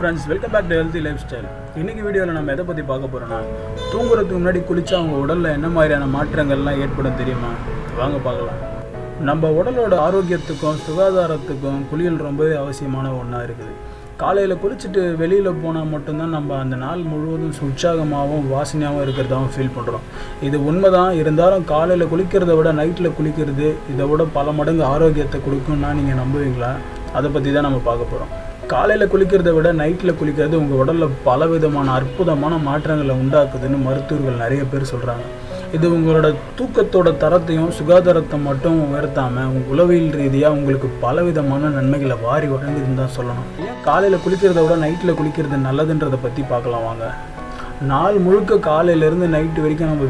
friends, welcome back to Healthy Lifestyle. இன்னைக்கு வீடியோல நம்ம எதை பத்தி பார்க்க போறோம்னா தூங்குறதுக்கு முன்னாடி குளிச்சா உங்க உடல்ல என்ன மாதிரியான மாற்றங்கள்லாம் ஏற்படும் தெரியுமா? வாங்க பார்க்கலாம். நம்ம உடலோட ஆரோக்கியத்துக்கும் சுகாதாரத்துக்கும் குளியல் ரொம்பவே அவசியமான ஒன்றா இருக்குது. காலையில் குளிச்சுட்டு வெளியில் போனால் மட்டும்தான் நம்ம அந்த நாள் முழுவதும் உற்சாகமாகவும் வாசனையாகவும் இருக்கிறதாகவும் ஃபீல் பண்ணுறோம். இது உண்மைதான். இருந்தாலும் காலையில் குளிக்கிறத விட நைட்டில் குளிக்கிறது இதை விட பல மடங்கு ஆரோக்கியத்தை கொடுக்கும்னா நீங்கள் நம்புவீங்களா? அதை பற்றி தான் நம்ம பார்க்க போகிறோம். காலையில் குளிக்கிறத விட நைட்டில் குளிக்கிறது உங்கள் உடலில் பலவிதமான அற்புதமான மாற்றங்களை உண்டாக்குதுன்னு மருத்துவர்கள் நிறைய பேர் சொல்கிறாங்க. இது உங்களோட தூக்கத்தோட தரத்தையும் சுகாதாரத்தை மட்டும் உயர்த்தாமல் உங்கள் உளவியல் ரீதியாக உங்களுக்கு பலவிதமான நன்மைகளை வாரி வழங்குதுன்னு தான் சொல்லணும். ஏன் காலையில் குளிக்கிறத விட நைட்டில் குளிக்கிறது நல்லதுன்றதை பற்றி பார்க்கலாம் வாங்க. நாள் முழுக்க காலையிலேருந்து நைட்டு வரைக்கும் நம்ம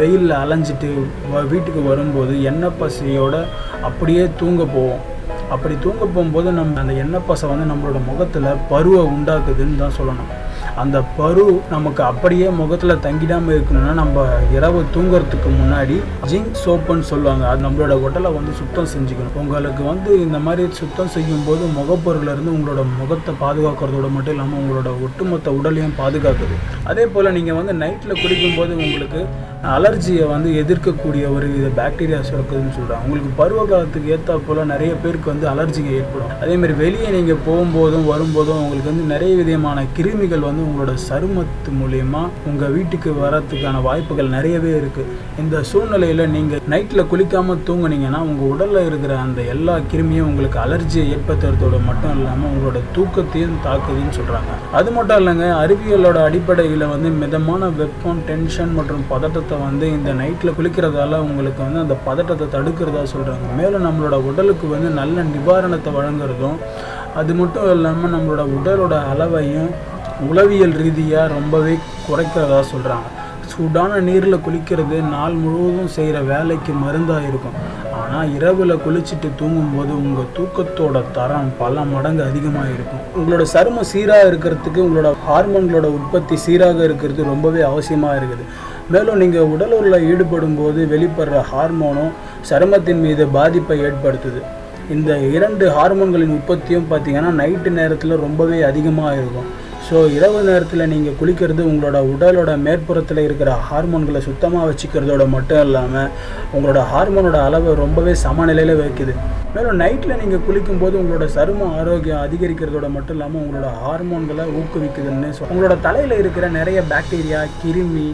வெயிலில் அலைஞ்சிட்டு வீட்டுக்கு வரும்போது எண்ணெய் பசையோடு அப்படியே தூங்க போவோம். அப்படி தூங்க போகும்போது நம்ம அந்த எண்ணெய் பசை நம்மளோட முகத்தில் பருவை உண்டாக்குதுன்னு தான் சொல்லணும். அந்த பரு நமக்கு அப்படியே முகத்தில் தங்கிடாமல் இருக்கணும்னா நம்ம இரவு தூங்குறதுக்கு முன்னாடி ஜிங்க் சோப்புன்னு சொல்லுவாங்க. அது நம்மளோட உடலை சுத்தம் செஞ்சுக்கணும். உங்களுக்கு இந்த மாதிரி சுத்தம் செய்யும்போது முகப்பொருளிலிருந்து உங்களோட முகத்தை பாதுகாக்கிறதோட மட்டும் இல்லாமல் உங்களோட ஒட்டுமொத்த உடலையும் பாதுகாக்குது. அதே போல் நீங்கள் நைட்டில் குளிக்கும்போது உங்களுக்கு அலர்ஜியை எதிர்க்கக்கூடிய ஒரு பாக்டீரியாஸ் இருக்குதுன்னு சொல்கிறாங்க. உங்களுக்கு பருவ காலத்துக்கு ஏற்றா போல் நிறைய பேருக்கு அலர்ஜிகள் ஏற்படும். அதேமாதிரி வெளியே நீங்கள் போகும்போதும் வரும்போதும் உங்களுக்கு நிறைய விதமான கிருமிகள் உங்களோட சருமத்து மூலமா உங்கள் வீட்டுக்கு வரத்துக்கான வாய்ப்புகள் நிறையவே இருக்குது. இந்த சூழ்நிலையில் நீங்கள் நைட்டில் குளிக்காமல் தூங்குனீங்கன்னா உங்கள் உடலில் இருக்கிற அந்த எல்லா கிருமியும் உங்களுக்கு அலர்ஜியை ஏற்படுத்துறதோட மட்டும் இல்லாமல் உங்களோட தூக்கத்தையும் தாக்குதுன்னு சொல்கிறாங்க. அது மட்டும் இல்லைங்க, அறிவியலோட அடிப்படையில் மிதமான வெப்பம், டென்ஷன் மற்றும் பதட்டத்தை இந்த நைட்டில் குளிக்கிறதால உங்களுக்கு அந்த பதட்டத்தை தடுக்கிறதா சொல்கிறாங்க. மேலும் நம்மளோட உடலுக்கு நல்ல நிவாரணத்தை வழங்குறதும் அது மட்டும் இல்லாமல் நம்மளோட உடலோட அளவையும் உளவியல் ரீதியாக ரொம்பவே குறைக்கிறதா சொல்கிறாங்க. சூடான நீரில் குளிக்கிறது நாள் முழுவதும் செய்கிற வேலைக்கு மருந்தாக இருக்கும். ஆனால் இரவில் குளிச்சுட்டு தூங்கும்போது உங்கள் தூக்கத்தோட தரம் பல மடங்கு அதிகமாக இருக்கும். உங்களோட சருமம் சீராக இருக்கிறதுக்கு உங்களோட ஹார்மோன்களோட உற்பத்தி சீராக இருக்கிறது ரொம்பவே அவசியமாக இருக்குது. மேலும் நீங்கள் உடலுறவில் ஈடுபடும் போது வெளிப்படுற ஹார்மோனும் சருமத்தின் மீது பாதிப்பை ஏற்படுத்துது. இந்த இரண்டு ஹார்மோன்களின் உற்பத்தியும் பார்த்திங்கன்னா நைட்டு நேரத்தில் ரொம்பவே அதிகமாக இருக்கும். ஸோ இரவு நேரத்தில் நீங்கள் குளிக்கிறது உங்களோட உடலோட மேற்புறத்தில் இருக்கிற ஹார்மோன்களை சுத்தமாக வச்சுக்கிறதோட மட்டும் இல்லாமல் உங்களோட ஹார்மோனோட அளவை ரொம்பவே சமநிலையில் வைக்குது. மேலும் நைட்டில் நீங்கள் குளிக்கும்போது உங்களோட சரும ஆரோக்கியம் அதிகரிக்கிறதோட மட்டும் இல்லாமல் உங்களோட ஹார்மோன்களை ஊக்குவிக்குதுன்னு உங்களோட தலையில் இருக்கிற நிறைய பாக்டீரியா, கிருமி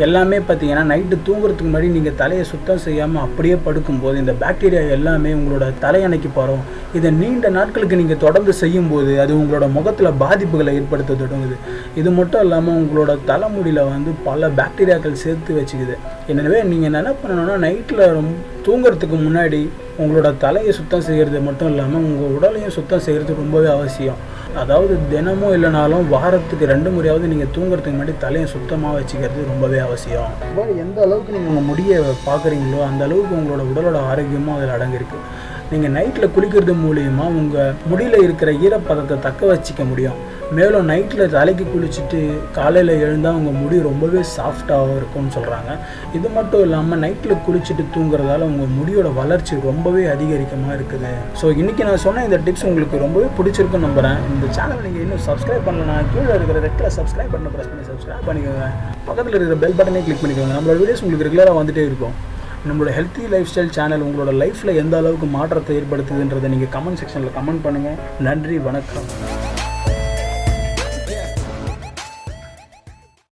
எல்லாமே பார்த்திங்கன்னா நைட்டு தூங்குறதுக்கு முன்னாடி நீங்கள் தலையை சுத்தம் செய்யாமல் அப்படியே படுக்கும்போது இந்த பாக்டீரியா எல்லாமே உங்களோட தலையணைக்கு போகிறோம். இதை நீண்ட நாட்களுக்கு நீங்கள் தொடர்ந்து செய்யும்போது அது உங்களோட முகத்தில் பாதிப்புகளை ஏற்படுத்த தொடங்குது. இது மட்டும் இல்லாமல் உங்களோட தலைமுடியில் பல பாக்டீரியாக்கள் சேர்த்து வச்சுக்குது. எனவே நீங்கள் என்ன பண்ணணும்னா நைட்டில் தூங்குறதுக்கு முன்னாடி உங்களோட தலையை சுத்தம் செய்கிறது மட்டும் இல்லாமல் உங்கள் உடலையும் சுத்தம் செய்கிறது ரொம்பவே அவசியம். அதாவது தினமும் இல்லைனாலும் வாரத்துக்கு 2 முறையாவது நீங்கள் தூங்குறதுக்கு முன்னாடி தலையை சுத்தமாக வச்சுக்கிறது ரொம்பவே அவசியம். எந்த அளவுக்கு நீங்கள் உங்கள் முடியை பார்க்குறீங்களோ அந்த அளவுக்கு உங்களோட உடலோட ஆரோக்கியமும் அதில் அடங்கியிருக்கு. நீங்கள் நைட்டில் குளிக்கிறது மூலிமா உங்கள் முடியில் இருக்கிற ஈரப்பதத்தை தக்க வச்சிக்க முடியும். மேலும் நைட்டில் தலைக்கு குளிச்சுட்டு காலையில் எழுந்தால் உங்கள் முடி ரொம்பவே சாஃப்டாகவும் இருக்கும்னு சொல்கிறாங்க. இது மட்டும் இல்லாமல் நைட்டில் குளிச்சுட்டு தூங்குறதால உங்கள் முடியோட வளர்ச்சி ரொம்பவே அதிகரிக்கமாக இருக்குது. ஸோ இன்றைக்கி நான் சொன்ன இந்த டிப்ஸ் உங்களுக்கு ரொம்பவே பிடிச்சிருக்குன்னு நம்புகிறேன். இந்த சேனல் நீங்கள் இன்னும் சப்ஸ்கிரைப் பண்ணலன்னா கீழே இருக்கிற ரெட்டில் சப்ஸ்கிரைப் பண்ண ப்ரெஸ் பண்ணி சப்ஸ்கிரைப் பண்ணிக்கோங்க. பக்கத்தில் இருக்கிற பெல் பட்டனே கிளிக் பண்ணிக்கோங்க. நம்மளோட வீடியோஸ் உங்களுக்கு ரெகுலராக வந்துகிட்டே இருக்கும். நம்மளோட ஹெல்த்தி லைஃப் ஸ்டைல் சேனல் உங்களோட லைஃப்பில் எந்த அளவுக்கு மாற்றத்தை ஏற்படுத்துதுன்றதை நீங்கள் கமெண்ட் செக்ஷனில் கமெண்ட் பண்ணுங்கள். நன்றி, வணக்கம்.